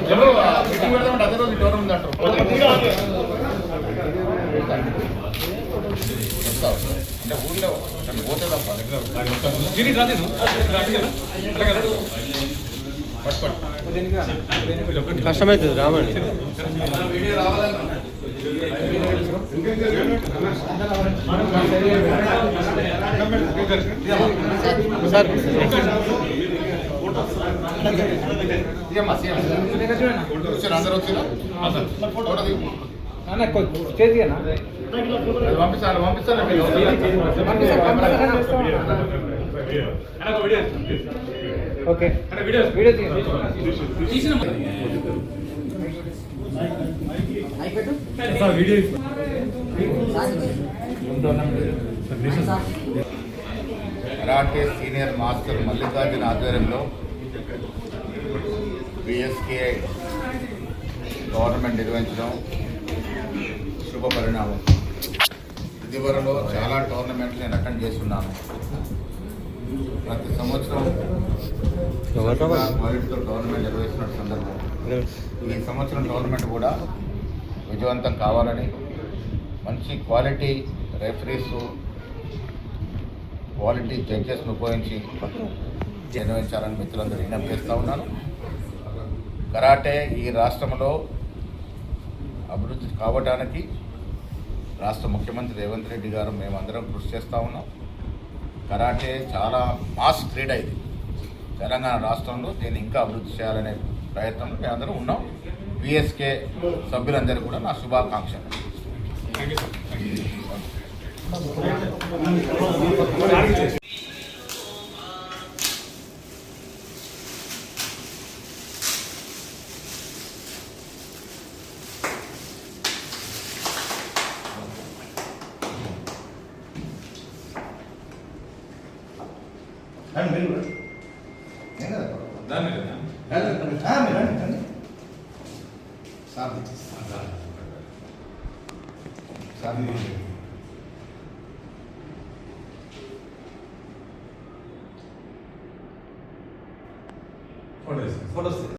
Meeting పెడదామంటే అదే రోజు tournament ఉందంటారు. అంటే ఊళ్ళో పోతే తప్ప కష్టమవుతుంది రామండి. సార్ అందరూ వచ్చినా పంపిస్తాను okay karate senior master Mallikarjuna ఆధ్వర్యంలో బిఎస్కే గవర్నమెంట్ నిర్వహించడం శుభ పరిణామం. ఇదివరలో చాలా టోర్నమెంట్లు నేను అటెండ్ చేస్తున్నాను. ప్రతి సంవత్సరం క్వాలిటీతో టోర్నమెంట్ నిర్వహిస్తున్న సందర్భం ఈ సంవత్సరం టోర్నమెంట్ కూడా విజయవంతం కావాలని, మంచి క్వాలిటీ రెఫరీస్, క్వాలిటీ జడ్జెస్ను ఉపయోగించి నిర్వహించాలని మిత్రులందరూ విజ్ఞప్తి చేస్తూ ఉన్నాను. కరాటే ఈ రాష్ట్రంలో అభివృద్ధి కావడానికి రాష్ట్ర ముఖ్యమంత్రి రేవంత్ రెడ్డి గారు మేమందరం కృషి చేస్తూ ఉన్నాం. కరాటే చాలా మాస్ క్రీడ ఇది. తెలంగాణ రాష్ట్రంలో దీన్ని ఇంకా అభివృద్ధి చేయాలనే ప్రయత్నంలో మేమందరం ఉన్నాం. బిఎస్కే సభ్యులందరూ కూడా నా శుభాకాంక్షలు. फोटोस